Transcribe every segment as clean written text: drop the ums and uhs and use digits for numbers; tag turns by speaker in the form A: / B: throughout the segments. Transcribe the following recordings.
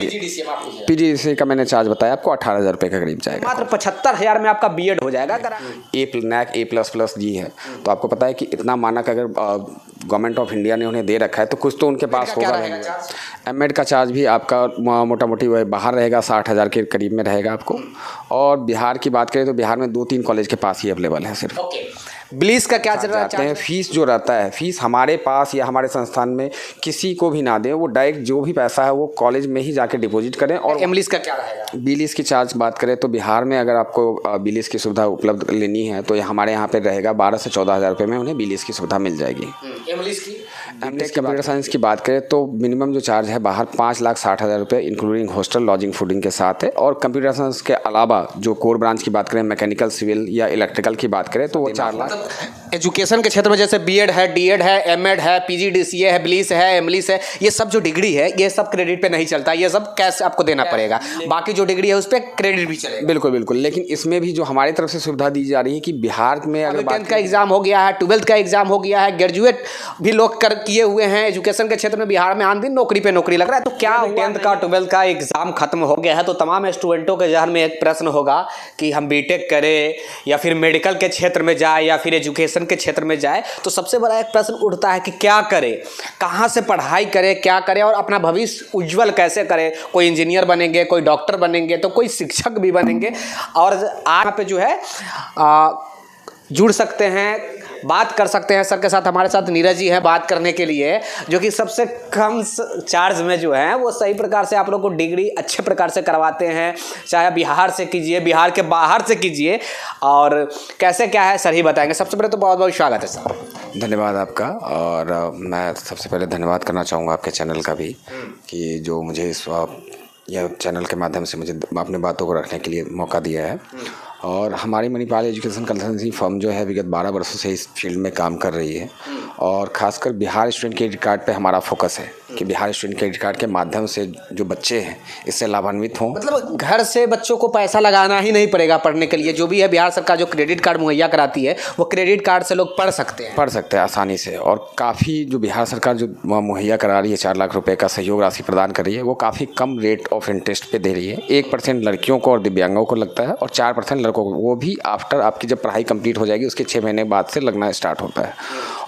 A: PGDCA का मैंने charge बताया आपको 18,000 रुपये के करीब जाएगा।
B: मात्र 75,000 में आपका बीएड हो जाएगा। अगर
A: NAC A++ जी है तो आपको पता है कि इतना मानक अगर गवर्नमेंट ऑफ इंडिया ने उन्हें दे रखा है तो कुछ तो उनके पास होगा। एमएड का चार्ज भी आपका मोटा मोटी वह बाहर रहेगा 60,000 के करीब में रहेगा आपको। और बिहार की बात करें तो बिहार में 2-3 कॉलेज के पास ही अवेलेबल है सिर्फ।
B: बिलीस का क्या चल रहा है?
A: फीस जो रहता है, फीस हमारे पास या हमारे संस्थान में किसी को भी ना दें, वो डायरेक्ट जो भी पैसा है वो कॉलेज में ही जाके डिपॉजिट करें। और
B: एमलीस का क्या रहेगा?
A: बिलीस की चार्ज बात करें तो बिहार में अगर आपको बिलीस की सुविधा उपलब्ध लेनी है तो हमारे यहाँ पे रहेगा 12 से 14,000 रुपये में उन्हें बिलीस की सुविधा मिल जाएगी।
B: एमलीस की
A: कंप्यूटर साइंस की बात करें तो मिनिमम जो चार्ज है बाहर 5,60,000 रुपये इंक्लूडिंग हॉस्टल लॉजिंग फूडिंग के साथ है। और कंप्यूटर साइंस के अलावा जो कोर ब्रांच की बात करें, मैकेनिकल, सिविल या इलेक्ट्रिकल की बात करें तो वो 4 लाख।
B: एजुकेशन के क्षेत्र में जैसे बीएड है, डीएड है, एमएड है, पीजीडीसीए है, बिलीस है, एमलीस है, ये सब जो डिग्री है ये सब क्रेडिट पे नहीं चलता, ये सब कैश आपको देना पड़ेगा। बाकी जो डिग्री है उस पर क्रेडिट भी चलेगा।
A: बिल्कुल बिल्कुल, लेकिन इसमें भी जो हमारी तरफ से सुविधा दी जा रही है कि बिहार में अगर
B: 10th का एग्जाम हो गया है, 12th का एग्जाम हो गया है, ग्रेजुएट भी लोग किए हुए हैं एजुकेशन के क्षेत्र में, बिहार में आन दिन नौकरी पे नौकरी लग रहा है। तो क्या 10th का 12th का एग्जाम खत्म हो गया है तो तमाम स्टूडेंटों के जहन में एक प्रश्न होगा कि हम बीटेक करें या फिर मेडिकल के क्षेत्र में जाए या फिर एजुकेशन के क्षेत्र में जाए, तो सबसे बड़ा एक प्रश्न उठता है कि क्या करें, कहाँ से पढ़ाई करें, क्या करें और अपना भविष्य उज्जवल कैसे करें। कोई इंजीनियर बनेंगे, कोई डॉक्टर बनेंगे, तो कोई शिक्षक भी बनेंगे। और आज पे जो है जुड़ सकते हैं, बात कर सकते हैं सर के साथ। हमारे साथ नीरज जी हैं बात करने के लिए, जो कि सबसे कम चार्ज में जो है वो सही प्रकार से आप लोग को डिग्री अच्छे प्रकार से करवाते हैं, चाहे बिहार से कीजिए, बिहार के बाहर से कीजिए, और कैसे क्या है सर ही बताएंगे। सबसे पहले तो बहुत बहुत स्वागत है सर।
A: धन्यवाद आपका। और मैं सबसे पहले धन्यवाद करना चाहूँगा आपके चैनल का भी कि जो मुझे इस यह चैनल के माध्यम से मुझे अपनी बातों को रखने के लिए मौका दिया है। और हमारी मणिपाल एजुकेशन कंसल्टेंसी फर्म जो है विगत 12 वर्षों से इस फील्ड में काम कर रही है। और ख़ासकर बिहार स्टूडेंट क्रेडिट कार्ड पे हमारा फोकस है कि बिहार स्टूडेंट क्रेडिट कार्ड के माध्यम से जो बच्चे हैं इससे लाभान्वित हों।
B: मतलब घर से बच्चों को पैसा लगाना ही नहीं पड़ेगा पढ़ने के लिए। जो भी है बिहार सरकार जो क्रेडिट कार्ड मुहैया कराती है वो क्रेडिट कार्ड से लोग पढ़ सकते हैं
A: आसानी से। और काफ़ी जो बिहार सरकार जो मुहैया करा रही है 4 लाख रुपए का सहयोग राशि प्रदान कर रही है, वो काफ़ी कम रेट ऑफ इंटरेस्ट पे दे रही है। 1% लड़कियों को और दिव्यांगों को लगता है और 4% लड़कों को, वो भी आफ्टर आपकी जब पढ़ाई कंप्लीट हो जाएगी उसके 6 महीने बाद से लगना स्टार्ट होता है।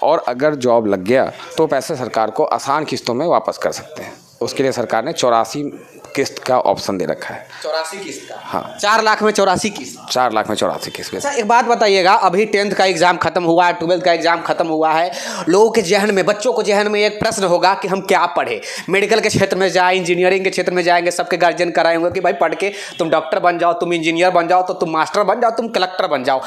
A: और अगर जॉब लग गया तो पैसे सरकार को आसान किस्तों में वापस कर सकते हैं। उसके लिए सरकार ने 84 किस्त का ऑप्शन दे रखा है।
B: 84 किस्त का?
A: हाँ,
B: 4 लाख में 84 किस्त।
A: 4 लाख में 84 किस्त।
B: अच्छा, एक बात बताइएगा, अभी 10th का एग्जाम खत्म हुआ है, 12th का एग्जाम खत्म हुआ है, लोगों के जहन में, बच्चों को जहन में एक प्रश्न होगा कि हम क्या पढ़े। मेडिकल के क्षेत्र में जाए, इंजीनियरिंग के क्षेत्र में जाएंगे, सबके गार्जियन कराएंगे कि भाई पढ़ के तुम डॉक्टर बन जाओ, तुम इंजीनियर बन जाओ, तो तुम मास्टर बन जाओ, तुम कलेक्टर बन जाओ।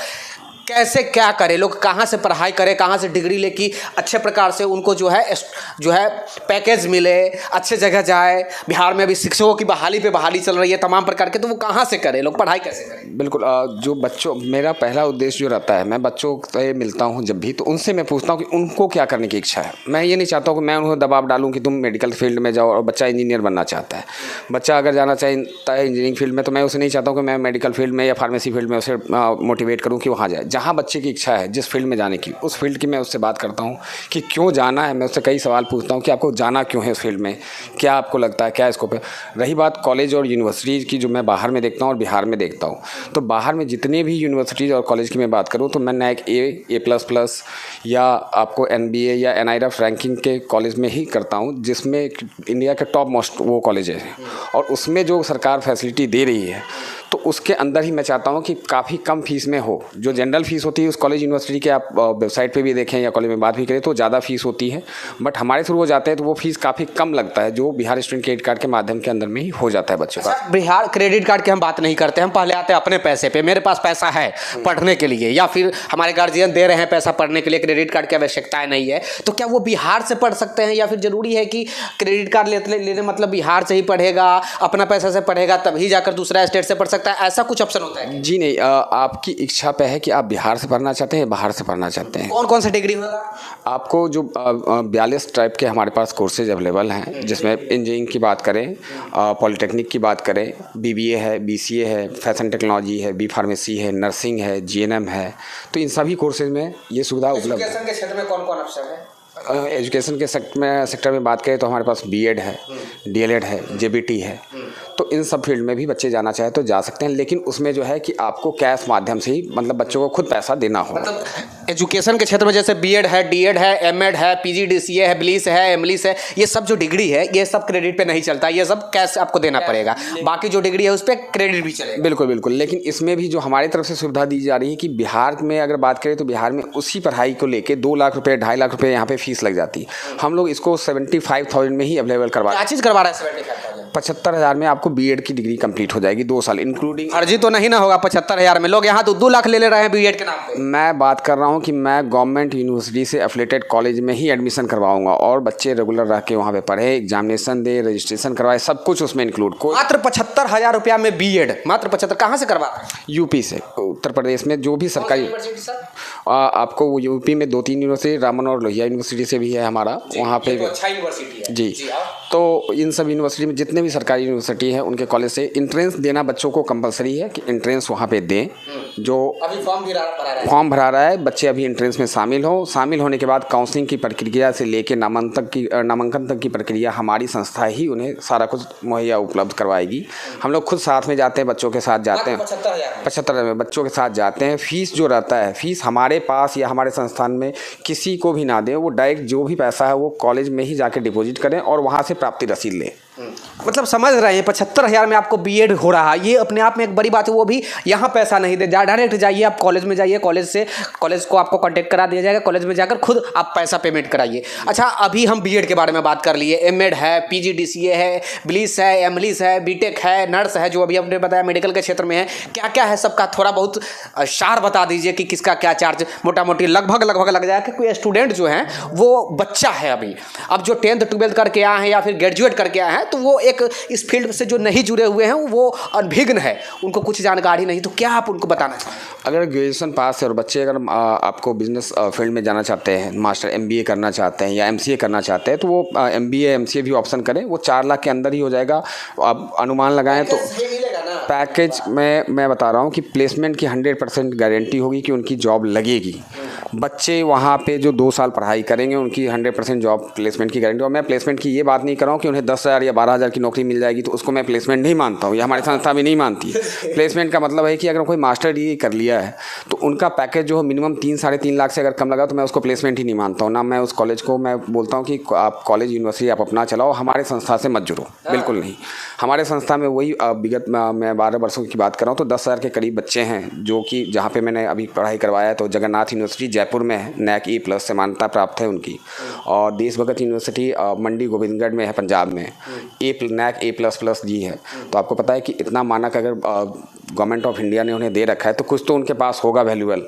B: कैसे क्या करें, लोग कहाँ से पढ़ाई करें, कहाँ से डिग्री लेके अच्छे प्रकार से उनको जो है पैकेज मिले, अच्छे जगह जाए। बिहार में अभी शिक्षकों की बहाली पे बहाली चल रही है तमाम प्रकार के, तो वो कहाँ से करें, लोग पढ़ाई कैसे करें?
A: बिल्कुल, जो बच्चों, मेरा पहला उद्देश्य जो रहता है, मैं बच्चों से मिलता हूँ जब भी, तो उनसे मैं पूछता हूँ कि उनको क्या करने की इच्छा है। मैं ये नहीं चाहता हूँ कि मैं उन्हें दबाव डालूँ कि तुम मेडिकल फील्ड में जाओ, और बच्चा इंजीनियर बनना चाहता है, बच्चा अगर जाना चाहता है इंजीनियरिंग फील्ड में, तो मैं उसे नहीं चाहता हूँ कि मैं मेडिकल फील्ड में या फार्मेसी फील्ड में उसे मोटिवेट करूँ कि वहाँ जाए। जहाँ बच्चे की इच्छा है जिस फील्ड में जाने की, उस फील्ड की मैं उससे बात करता हूँ कि क्यों जाना है। मैं उससे कई सवाल पूछता हूँ कि आपको जाना क्यों है उस फील्ड में, क्या आपको लगता है, क्या स्कोप है। रही बात कॉलेज और यूनिवर्सिटीज़ की, जो मैं बाहर में देखता हूँ और बिहार में देखता हूँ, तो बाहर में जितने भी यूनिवर्सिटीज़ और कॉलेज की मैं बात करूँ तो मैं NAC A++ या आपको NBA या NIRF रैंकिंग के कॉलेज में ही करता हूँ, जिसमें इंडिया के टॉप मोस्ट वो कॉलेज है। और उसमें जो सरकार फैसिलिटी दे रही है तो उसके अंदर ही मैं चाहता हूँ कि काफ़ी कम फीस में हो। जो जनरल फीस होती है उस कॉलेज यूनिवर्सिटी के आप वेबसाइट पे भी देखें या कॉलेज में बात भी करें तो ज़्यादा फीस होती है, बट हमारे थ्रू वो जाते हैं तो वो फीस काफ़ी कम लगता है, जो बिहार स्टूडेंट क्रेडिट कार्ड के माध्यम के अंदर में ही हो जाता है बच्चों का।
B: बिहार क्रेडिट कार्ड की हम बात नहीं करते, हम पहले आते हैं अपने पैसे पे। मेरे पास पैसा है पढ़ने के लिए, या फिर हमारे गार्जियन दे रहे हैं पैसा पढ़ने के लिए, क्रेडिट कार्ड की आवश्यकताएं नहीं है, तो क्या वो बिहार से पढ़ सकते हैं, या फिर जरूरी है कि क्रेडिट कार्ड लेने मतलब बिहार से ही पढ़ेगा, अपना पैसा से पढ़ेगा तभी जाकर दूसरा स्टेट से पढ़ सकता है? ऐसा कुछ ऑप्शन होता है?
A: जी नहीं, आपकी इच्छा पे है कि आप बिहार से पढ़ना चाहते हैं, बाहर से पढ़ना चाहते हैं।
B: कौन कौन सा डिग्री होगा?
A: आपको जो 42 टाइप के हमारे पास कोर्सेज अवेलेबल हैं, जिसमें इंजीनियरिंग की बात करें, पॉलिटेक्निक की बात करें, BBA है, BCA है, फैशन टेक्नोलॉजी है, B फार्मेसी है, नर्सिंग है, GNM है, तो इन सभी कोर्सेज में ये सुविधा उपलब्ध है।
B: एजुकेशन के क्षेत्र में कौन कौन ऑप्शन है?
A: एजुकेशन के सेक्टर में बात करें तो हमारे पास बीएड है, डीएलएड है, जेबीटी है, तो इन सब फील्ड में भी बच्चे जाना चाहे तो जा सकते हैं, लेकिन उसमें जो है कि आपको कैश माध्यम से ही मतलब बच्चों को खुद पैसा देना होगा।
B: मतलब एजुकेशन के क्षेत्र में जैसे बीएड है, डीएड है, एमएड है, पीजीडीसीए है, बिलीस है, एमलिस है, ये सब जो डिग्री है ये सब क्रेडिट पे नहीं चलता, ये सब कैश आपको देना पड़ेगा। बाकी जो डिग्री है उस पर क्रेडिट भी चलेगा।
A: बिल्कुल बिल्कुल, लेकिन इसमें भी जो हमारी तरफ से सुविधा दी जा रही है कि बिहार में अगर बात करें तो बिहार में उसी पढ़ाई को लेके 2 लाख रुपये 2.5 लाख रुपये यहाँ पे फीस लग जाती है। हम लोग इसको 75,000 में ही अवेलेबल करवा
B: क्या चीज़ करवा रहा है 75,000?
A: 75,000 में आपको बीएड की डिग्री कंप्लीट हो जाएगी 2 साल इंक्लूडिंग।
B: फर्जी तो नहीं ना होगा 75,000 में? लोग यहाँ तो 2 लाख ले रहे हैं बीएड के नाम पे।
A: मैं बात कर रहा हूँ कि मैं गवर्नमेंट यूनिवर्सिटी से एफिलेटेड कॉलेज में ही एडमिशन करवाऊंगा और बच्चे रेगुलर रह के वहाँ पे पढ़े, एग्जामिनेशन दे, रजिस्ट्रेशन करवाए, सब कुछ उसमें इंक्लूड।
B: मात्र 75,000 रुपया में बीएड, मात्र 75? कहाँ से करवा रहे हैं?
A: यूपी से, उत्तर प्रदेश में जो भी सरकारी आपको यूपी में 2-3 यूनिवर्सिटी, रामन और लोहिया यूनिवर्सिटी से भी है हमारा, वहाँ पे
B: अच्छा यूनिवर्सिटी है
A: जी। तो इन सब यूनिवर्सिटी में जितने भी सरकारी यूनिवर्सिटी है उनके कॉलेज से इंट्रेंस देना बच्चों को कंपलसरी है कि इंट्रेंस वहाँ पे दें। जो
B: अभी
A: फॉर्म भरा रहा है बच्चे अभी इंट्रेंस में शामिल हो, शामिल होने के बाद काउंसलिंग की प्रक्रिया से लेके नामांकन तक की प्रक्रिया हमारी संस्था ही उन्हें सारा कुछ मुहैया उपलब्ध करवाएगी। हम लोग खुद साथ में जाते हैं, बच्चों के साथ जाते हैं, 75,000 में बच्चों के साथ जाते हैं। फीस जो रहता है, फीस हमारे पास या हमारे संस्थान में किसी को भी ना दें, वो डायरेक्ट जो भी पैसा है वो कॉलेज में ही जाके डिपॉजिट करें और वहाँ से प्राप्ति रसीद लें।
B: मतलब समझ रहे हैं 75,000 में आपको बीएड हो रहा है, ये अपने आप में एक बड़ी बात है। वो भी यहाँ पैसा नहीं दे, डायरेक्ट जाइए आप कॉलेज में, जाइए कॉलेज को आपको कांटेक्ट करा दिया जाएगा, कॉलेज में जाकर खुद आप पैसा पेमेंट कराइए। अच्छा, अभी हम बीएड के बारे में बात कर लिए, एमएड है, पीजीडीसीए है, बिलीस है, एमलिस है, बीटेक है, नर्स है, जो अभी आपने बताया मेडिकल के क्षेत्र में है, क्या क्या है सबका थोड़ा बहुत सार बता दीजिए कि किसका क्या चार्ज मोटा मोटी लगभग लग जाएगा। कोई स्टूडेंट जो है वो बच्चा है अभी, अब जो 10th 12th करके आए हैं या फिर ग्रेजुएट करके आए हैं, तो वो एक इस फील्ड से जो नहीं जुड़े हुए हैं वो अनभिज्ञ है, उनको कुछ जानकारी नहीं, तो क्या आप उनको बताना चाहेंगे?
A: अगर ग्रेजुएशन पास है और बच्चे अगर आपको बिजनेस फील्ड में जाना चाहते हैं, मास्टर एमबीए करना चाहते हैं या एमसीए करना चाहते हैं, तो वो एमबीए एमसीए भी ऑप्शन करें। वो 4 लाख के अंदर ही हो जाएगा। आप अनुमान लगाएं तो पैकेज में मैं बता रहा हूँ कि प्लेसमेंट की 100% गारंटी होगी कि उनकी जॉब लगेगी। बच्चे वहाँ पे जो 2 साल पढ़ाई करेंगे उनकी 100% जॉब प्लेसमेंट की गारंटी। और मैं प्लेसमेंट की ये बात नहीं कर रहा हूँ कि उन्हें 10,000 या 12,000 की नौकरी मिल जाएगी, तो उसको मैं प्लेसमेंट नहीं मानता हूँ, ये हमारी संस्था भी नहीं मानती। प्लेसमेंट का मतलब है कि अगर कोई मास्टर डिग्री कर लिया है तो उनका पैकेज जो है मिनिमम 3-3.5 लाख से अगर कम लगा तो मैं उसको प्लेसमेंट ही नहीं मानता हूँ। ना मैं उस कॉलेज को मैं बोलता हूँ कि आप कॉलेज यूनिवर्सिटी आप अपना चलाओ, हमारे संस्था से मत जुड़ो, बिल्कुल नहीं। हमारे संस्था में वही विगत मैं 12 वर्षों की बात कर रहा हूँ, तो 10,000 के करीब बच्चे हैं जो कि जहाँ पे मैंने अभी पढ़ाई करवाया है तो जगन्नाथ यूनिवर्सिटी जयपुर में है, NAC E+ से मान्यता प्राप्त है उनकी, और देशभगत यूनिवर्सिटी मंडी गोविंदगढ़ में है पंजाब में, NAC A++ जी है। तो आपको पता है कि इतना मानक अगर गवर्नमेंट ऑफ इंडिया ने उन्हें दे रखा है तो कुछ तो उनके पास होगा वैल्यूएबल।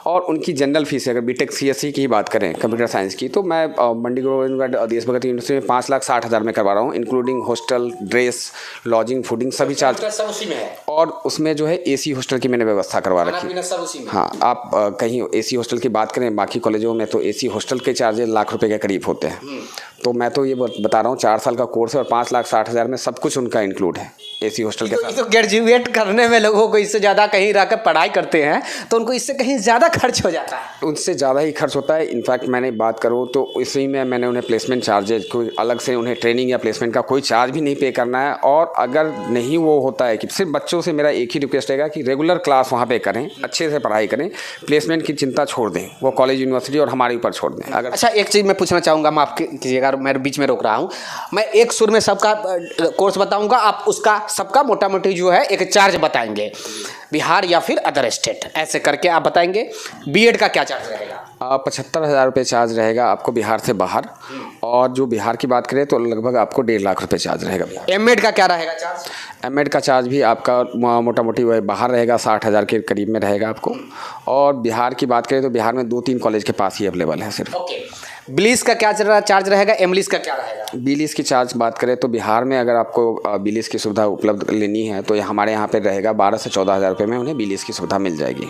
A: और उनकी जनरल फीस अगर बीटेक CSE की बात करें कंप्यूटर साइंस की, तो मैं मंडी गोविंदगढ़ देशभगत यूनिवर्सिटी में 5,60,000 में करवा रहा हूँ, including hostel, dress, lodging, fooding सभी चार्ज
B: सब उसी में है।
A: और उसमें जो है AC हॉस्टल की मैंने व्यवस्था करवा रखी है।
B: सब उसी में।
A: हाँ, आप कहीं AC हॉस्टल की बात करें बाकी कॉलेजों में तो AC हॉस्टल के चार्जेस लाख रुपए के करीब होते हैं। तो मैं तो ये बता रहा हूँ 4 साल का कोर्स है और 5,60,000 में सब कुछ उनका इंक्लूड है AC हॉस्टल के साथ।
B: तो ग्रेजुएट करने में लोगों को इससे ज़्यादा कहीं रहकर पढ़ाई करते हैं तो उनको इससे कहीं ज़्यादा खर्च हो जाता है।
A: उनसे ज़्यादा ही खर्च होता है। इनफैक्ट मैंने बात करूँ तो इसी में मैंने उन्हें प्लेसमेंट चार्जेज, कोई अलग से उन्हें ट्रेनिंग या प्लेसमेंट का कोई चार्ज भी नहीं पे करना है। और अगर नहीं वो होता है कि सिर्फ बच्चों से मेरा एक ही रिक्वेस्ट रहेगा कि रेगुलर क्लास वहाँ पे करें, अच्छे से पढ़ाई करें, प्लेसमेंट की चिंता छोड़ दें, वो कॉलेज यूनिवर्सिटी और हमारे ऊपर छोड़ दें। अगर
B: अच्छा, एक चीज़ मैं पूछना चाहूँगा, माफ़ कीजिएगा मैं बीच में रोक रहा हूँ। मैं एक सुर में सबका कोर्स बताऊँगा, आप उसका सबका मोटा मोटी जो है एक चार्ज बताएंगे, बिहार या फिर अदर स्टेट, ऐसे करके आप बताएंगे। बीएड का क्या चार्ज रहेगा?
A: 75,000 रुपये चार्ज रहेगा आपको बिहार से बाहर, और जो बिहार की बात करें तो लगभग आपको 1.5 लाख रुपये चार्ज रहेगा।
B: एमएड का क्या रहेगा चार्ज?
A: एमएड का चार्ज भी आपका मोटा मोटी वह बाहर रहेगा, 60,000 के करीब में रहेगा आपको। और बिहार की बात करें तो बिहार में 2-3 कॉलेज के पास ही अवेलेबल है सिर्फ।
B: बिलीस का क्या चार्ज रहेगा? एमलिस का क्या रहेगा?
A: बिलीस की चार्ज बात करें तो बिहार में अगर आपको बिलीस की सुविधा उपलब्ध लेनी है तो हमारे यहाँ पे रहेगा 12 से 14,000 रुपये में उन्हें बिलीस की सुविधा मिल जाएगी।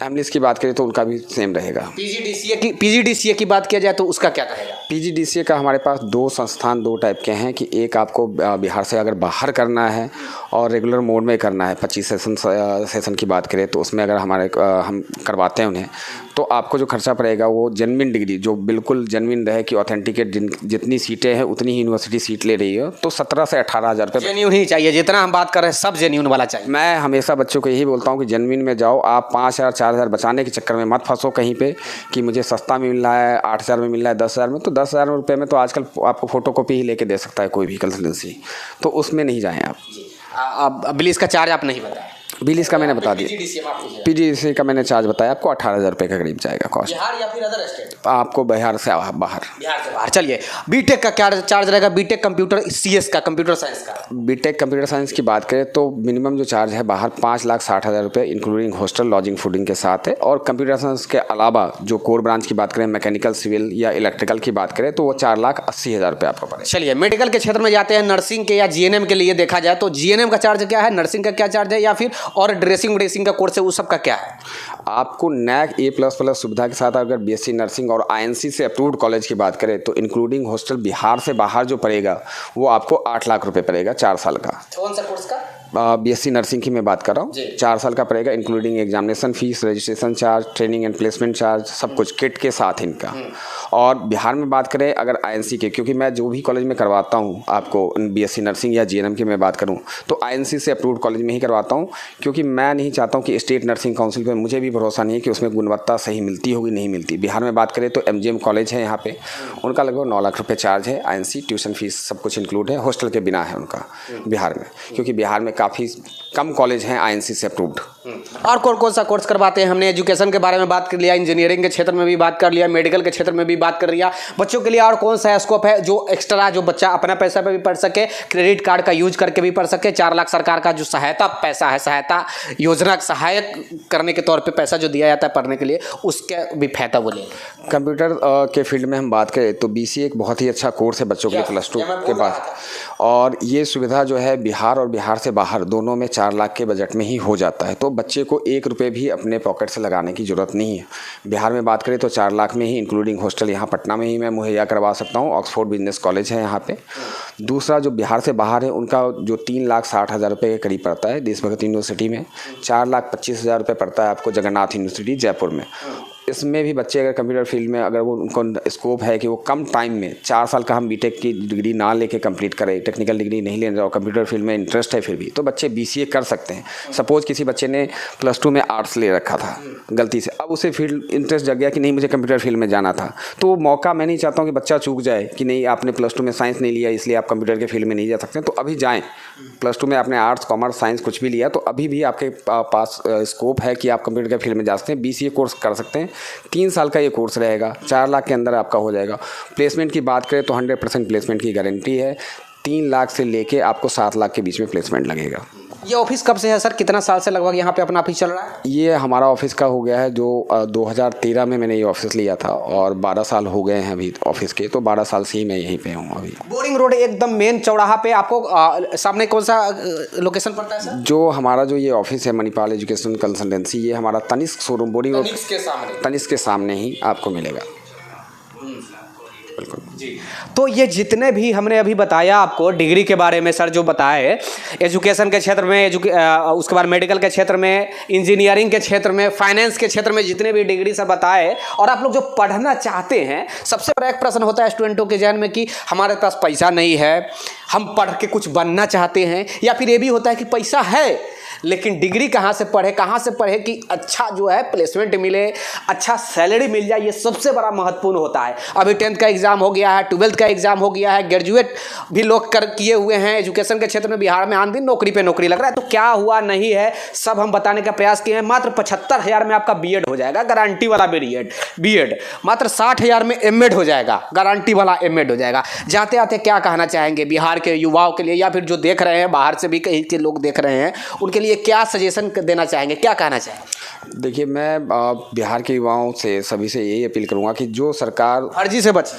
A: एमलिस की बात करें तो उनका भी सेम रहेगा।
B: पीजीडीसीए की बात किया जाए तो उसका क्या रहेगा?
A: पीजीडीसीए का हमारे पास 2 संस्थान 2 टाइप के हैं कि एक आपको बिहार से अगर बाहर करना है और रेगुलर मोड में करना है, 25 सेशन की बात करें तो उसमें अगर हम करवाते हैं उन्हें तो आपको जो खर्चा पड़ेगा वो जेन्युइन डिग्री जो बिल्कुल जेन्युइन रहे कि ऑथेंटिकेट जितनी सीटें हैं उतनी ही यूनिवर्सिटी सीट ले रही है, तो 17 से 18,000 रुपये।
B: जेन्यून ही चाहिए, जितना हम बात कर रहे हैं सब जेन्यून वाला चाहिए।
A: मैं हमेशा बच्चों को यही बोलता हूँ कि जेन्युइन में जाओ, आप 5,000 4,000 बचाने के चक्कर में मत फंसो कहीं पे कि मुझे सस्ता में मिल रहा है, 8,000 में मिल रहा है, 10,000 में। तो 10,000 रुपये में तो आजकल आपको फोटोकॉपी ही लेके दे सकता है कोई भी कंसल्टेंसी, तो उसमें नहीं जाएँ आप।
B: अब बिल इसका चार्ज आप नहीं बताया।
A: बिल इसका मैंने बता दिया, PGDCA का मैंने चार्ज बताया आपको, 18,000 रुपये के करीब जाएगा कॉस्ट।
B: बिहार या फिर अदर स्टेट?
A: आपको बिहार से बाहर।
B: बिहार से बाहर। चलिए, बीटेक का क्या चार्ज रहेगा? बीटेक कंप्यूटर CS का, कंप्यूटर साइंस का।
A: बीटेक कंप्यूटर साइंस की बात करें तो मिनिमम जो चार्ज है बाहर 5,60,000 रुपये इंक्लूडिंग हॉस्टल लॉजिंग फूडिंग के साथ है। और कंप्यूटर साइंस के अलावा जो कोर ब्रांच की बात करें, मैकेनिकल, सिविल या इलेक्ट्रिकल की बात करें तो वो 4,80,000 रुपये आपको पड़ेगा।
B: चलिए, मेडिकल के क्षेत्र में जाते हैं, नर्सिंग के या GNM के लिए देखा जाए तो GNM का चार्ज क्या है, नर्सिंग का क्या चार्ज है, या फिर और ड्रेसिंग का कोर्स है उस सब का क्या है?
A: आपको NAC A++ सुविधा के साथ अगर BSc नर्सिंग और INC से अप्रूव्ड कॉलेज की बात करें तो इंक्लूडिंग हॉस्टल बिहार से बाहर जो पड़ेगा वो आपको 8 लाख रुपए पड़ेगा 4 साल का।
B: कौन सा कोर्स का?
A: BSc नर्सिंग की मैं बात कर रहा हूँ, 4 साल का पड़ेगा including examination fees, registration charge, training and placement charge, सब कुछ किट के साथ इनका। और बिहार में बात करें अगर INC के, क्योंकि मैं जो भी कॉलेज में करवाता हूँ आपको BSc नर्सिंग या GNM की मैं बात करूँ तो INC से अप्रूव्ड कॉलेज में ही करवाता हूँ, क्योंकि मैं नहीं चाहता हूँ कि स्टेट नर्सिंग काउंसिल पे मुझे भी भरोसा नहीं है कि उसमें गुणवत्ता सही मिलती होगी नहीं मिलती। बिहार में बात करें तो MGM कॉलेज है यहाँ पे, उनका लगभग 9 लाख रुपये चार्ज है, INC ट्यूशन फीस सब कुछ इंक्लूड है, हॉस्टल के बिना है उनका बिहार में, क्योंकि बिहार में काफ़ी कम कॉलेज हैं INC से अप्रूव्ड।
B: और कौन सा कोर्स करवाते हैं? हमने एजुकेशन के बारे में बात कर लिया, इंजीनियरिंग के क्षेत्र में भी बात कर लिया, मेडिकल के क्षेत्र में भी बात कर लिया। बच्चों के लिए और कौन सा स्कोप है जो एक्स्ट्रा, जो बच्चा अपना पैसा पे भी पढ़ सके, क्रेडिट कार्ड का यूज करके भी पढ़ सके? 4 लाख सरकार का जो सहायता पैसा है, सहायता योजना सहायक करने के तौर पे पैसा जो दिया जाता है पढ़ने के लिए, उसके भी फायदा बोले।
A: कंप्यूटर के फील्ड में हम बात करें तो BCA एक बहुत ही अच्छा कोर्स है बच्चों के लिए +2 के बाद, और ये सुविधा जो है बिहार और बिहार से बाहर दोनों में 4 लाख के बजट में ही हो जाता है। तो बच्चे को 1 रुपये भी अपने पॉकेट से लगाने की ज़रूरत नहीं है। बिहार में बात करें तो 4 लाख में ही इंक्लूडिंग हॉस्टल यहाँ पटना में ही मैं मुहैया करवा सकता हूँ, ऑक्सफोर्ड बिजनेस कॉलेज है यहाँ पे। दूसरा जो बिहार से बाहर है उनका जो 3,60,000 रुपये के करीब पड़ता है देशभक्त यूनिवर्सिटी में, 4,25,000 रुपये पड़ता है आपको जगन्नाथ यूनिवर्सिटी जयपुर में। इसमें भी बच्चे अगर कंप्यूटर फील्ड में अगर वो उनको स्कोप है कि वो कम टाइम में 4 साल का हम बीटेक की डिग्री ना लेके कंप्लीट करें, टेक्निकल डिग्री नहीं लेने जाओ, कंप्यूटर फील्ड में इंटरेस्ट है फिर भी, तो बच्चे BCA कर सकते हैं। सपोज किसी बच्चे ने +2 में आर्ट्स ले रखा था गलती से, अब उसे फील्ड इंटरेस्ट जग गया कि नहीं मुझे कंप्यूटर फील्ड में जाना था, तो वो मौका मैं नहीं चाहता हूँ कि बच्चा चूक जाए कि नहीं आपने +2 में साइंस नहीं लिया इसलिए आप कंप्यूटर के फील्ड में नहीं जा सकते। तो अभी जाएँ, +2 में आपने आर्ट्स कॉमर्स साइंस कुछ भी लिया तो अभी भी आपके पास स्कोप है कि आप कंप्यूटर के फील्ड में जा सकते हैं, BCA कोर्स कर सकते हैं। 3 साल का ये कोर्स रहेगा, 4 लाख के अंदर आपका हो जाएगा। प्लेसमेंट की बात करें तो 100% प्लेसमेंट की गारंटी है, 3 लाख से लेके आपको 7 लाख के बीच में प्लेसमेंट लगेगा।
B: ये ऑफिस कब से है सर? कितना साल से लगभग यहाँ पे अपना ऑफिस चल रहा है?
A: ये हमारा ऑफिस का हो गया है जो 2013 में मैंने ये ऑफिस लिया था और 12 साल हो गए हैं अभी ऑफिस के, तो 12 साल से ही मैं यहीं पे हूँ अभी।
B: बोरिंग रोड एकदम मेन चौराहा पे आपको सामने कौन सा लोकेशन पड़ता है सर?
A: जो हमारा जो ये ऑफिस है मणिपाल एजुकेशन कंसल्टेंसी, ये हमारा तनिष्क शोरूम बोरिंग रोड तनिष्क के सामने ही आपको मिलेगा। बिल्कुल
B: जी। तो ये जितने भी हमने अभी बताया आपको डिग्री के बारे में सर जो बताए, एजुकेशन के क्षेत्र में, उसके बाद मेडिकल के क्षेत्र में, इंजीनियरिंग के क्षेत्र में, फाइनेंस के क्षेत्र में जितने भी डिग्री सब बताए, और आप लोग जो पढ़ना चाहते हैं, सबसे बड़ा एक प्रश्न होता है स्टूडेंटों के जहन में कि हमारे पास पैसा नहीं है, हम पढ़ के कुछ बनना चाहते हैं, या फिर ये भी होता है कि पैसा है लेकिन डिग्री कहाँ से पढ़े कि अच्छा जो है प्लेसमेंट मिले, अच्छा सैलरी मिल जाए, ये सबसे बड़ा महत्वपूर्ण होता है। अभी 10th का एग्ज़ाम हो गया है, 12th का एग्ज़ाम हो गया है, ग्रेजुएट भी लोग किए हुए हैं एजुकेशन के क्षेत्र में। बिहार में आन दिन नौकरी पे नौकरी लग रहा है, तो क्या हुआ नहीं है सब हम बताने का प्रयास किए हैं। मात्र 75,000 में आपका BEd हो जाएगा, गारंटी वाला BEd। मात्र 60,000 में MAd हो जाएगा, गारंटी वाला MAd हो जाएगा। जाते आते क्या कहना चाहेंगे बिहार के युवाओं के लिए, या फिर जो देख रहे हैं बाहर से भी कहीं के लोग देख रहे हैं, उनके लिए क्या सजेशन देना चाहेंगे, क्या कहना चाहेंगे?
A: देखिए, मैं बिहार के युवाओं से सभी से यही अपील करूंगा कि जो सरकार
B: फर्जी से बचे,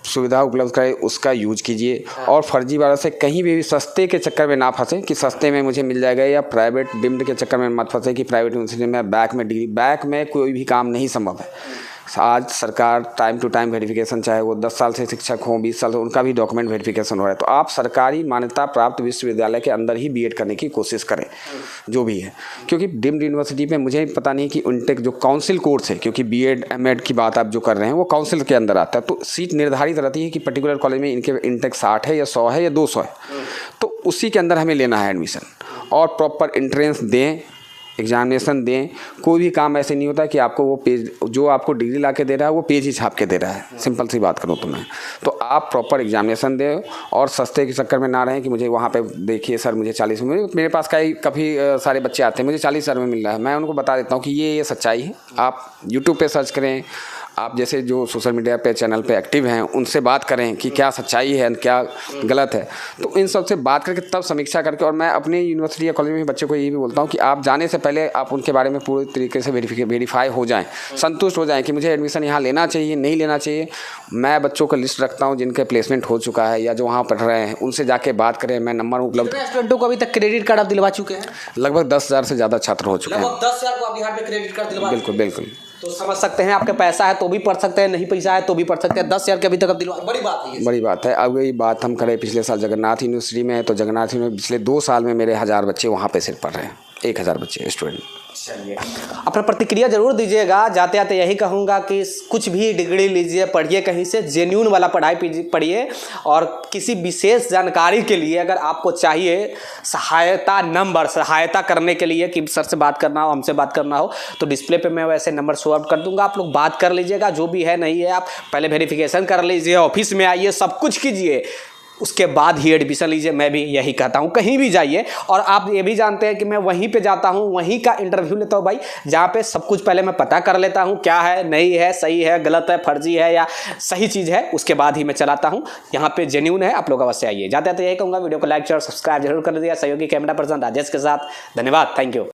A: सुविधा उपलब्ध कराए उसका यूज कीजिए, और फर्जीवाड़ा से कहीं भी सस्ते के चक्कर में ना फंसे कि सस्ते में मुझे मिल जाएगा, या प्राइवेट डिम्ड के चक्कर में मत फंसे कि प्राइवेट यूनिवर्सिटी में बैक में डिग्री, बैक में कोई भी काम नहीं संभव है। आज सरकार टाइम टू टाइम वेरिफिकेशन, चाहे वो 10 साल से शिक्षक हों, 20 साल से, उनका भी डॉक्यूमेंट वेरिफिकेशन हो रहा है। तो आप सरकारी मान्यता प्राप्त विश्वविद्यालय के अंदर ही बीएड करने की कोशिश करें, जो भी है। क्योंकि डीम्ड यूनिवर्सिटी में मुझे पता नहीं कि इंटेक जो काउंसिल कोर्स है, क्योंकि बीएड एमएड की बात आप जो कर रहे हैं वो काउंसिल के अंदर आता है, तो सीट निर्धारित रहती है कि पर्टिकुलर कॉलेज में इनके इंटेक 60 है या 100 है या 200 है, तो उसी के अंदर हमें लेना है एडमिशन। और प्रॉपर एंट्रेंस दें, एग्जामिनेशन दें। कोई भी काम ऐसे नहीं होता कि आपको वो पेज, जो आपको डिग्री ला के दे रहा है वो पेज ही छाप के दे रहा है। सिंपल सी बात करूँ तो मैं, तो आप प्रॉपर एग्जामिनेशन दें और सस्ते के चक्कर में ना रहें कि मुझे वहाँ पे देखिए सर मुझे 40 में, मेरे पास काफ़ी सारे बच्चे आते हैं मुझे 40 हज़ार में मिल रहा है। मैं उनको बता देता हूँ कि ये सच्चाई है। आप यूट्यूब पे सर्च करें, आप जैसे जो सोशल मीडिया पे चैनल पे एक्टिव हैं उनसे बात करें कि क्या सच्चाई है क्या गलत है। तो इन सब से बात करके तब समीक्षा करके, और मैं अपने यूनिवर्सिटी या कॉलेज में बच्चों को ये भी बोलता हूँ कि आप जाने से पहले आप उनके बारे में पूरी तरीके से वेरीफाई हो जाएं, संतुष्ट हो जाएं कि मुझे एडमिशन यहाँ लेना चाहिए नहीं लेना चाहिए। मैं बच्चों का लिस्ट रखता हूँ जिनके प्लेसमेंट हो चुका है या जो वहाँ पढ़ रहे हैं, उनसे जाके बात करें। मैं नंबर उपलब्ध,
B: स्टूडेंटों को अभी तक क्रेडिट कार्ड आप दिलवा चुके हैं?
A: लगभग 10,000 से ज़्यादा छात्र हो चुके हैं।
B: लगभग 10,000 को आप बिहार में क्रेडिट कार्ड दिलवा?
A: बिल्कुल बिल्कुल।
B: तो समझ सकते हैं, आपके पैसा है तो भी पढ़ सकते हैं, नहीं पैसा है तो भी पढ़ सकते हैं। 10,000 के अभी तक अब दिलवा, बड़ी बात है,
A: बड़ी बात है। अब यही बात हम करें, पिछले साल जगन्नाथ यूनिवर्सिटी में है, तो जगन्नाथ यूनिवर्सिटी पिछले 2 साल में मेरे 1000 बच्चे वहाँ पे सिर्फ पढ़ रहे हैं, 1000 बच्चे स्टूडेंट।
B: चलिए, अपना प्रतिक्रिया जरूर दीजिएगा। जाते आते यही कहूँगा कि कुछ भी डिग्री लीजिए, पढ़िए कहीं से, जेन्यून वाला पढ़ाई पढ़िए। और किसी विशेष जानकारी के लिए अगर आपको चाहिए सहायता करने के लिए कि सर से बात करना हो, हमसे बात करना हो, तो डिस्प्ले पे मैं वैसे नंबर शो आउट कर दूंगा, आप लोग बात कर लीजिएगा। जो भी है नहीं है, आप पहले वेरिफिकेशन कर लीजिए, ऑफिस में आइए, सब कुछ कीजिए, उसके बाद ही एडमिशन लीजिए। मैं भी यही कहता हूँ, कहीं भी जाइए। और आप ये भी जानते हैं कि मैं वहीं पे जाता हूँ, वहीं का इंटरव्यू लेता हूँ भाई, जहाँ पे सब कुछ पहले मैं पता कर लेता हूँ क्या है, नहीं है, सही है, गलत है, फर्जी है या सही चीज़ है, उसके बाद ही मैं चलाता हूँ। यहाँ पे जेन्यून है, आप लोग अवश्य आइए। जाते आते यही कहूँगा, वीडियो को लाइक शेयर सब्सक्राइब जरूर कर लीजिए। सहयोगी कैमरा पर्सन राजेश के साथ, धन्यवाद, थैंक यू।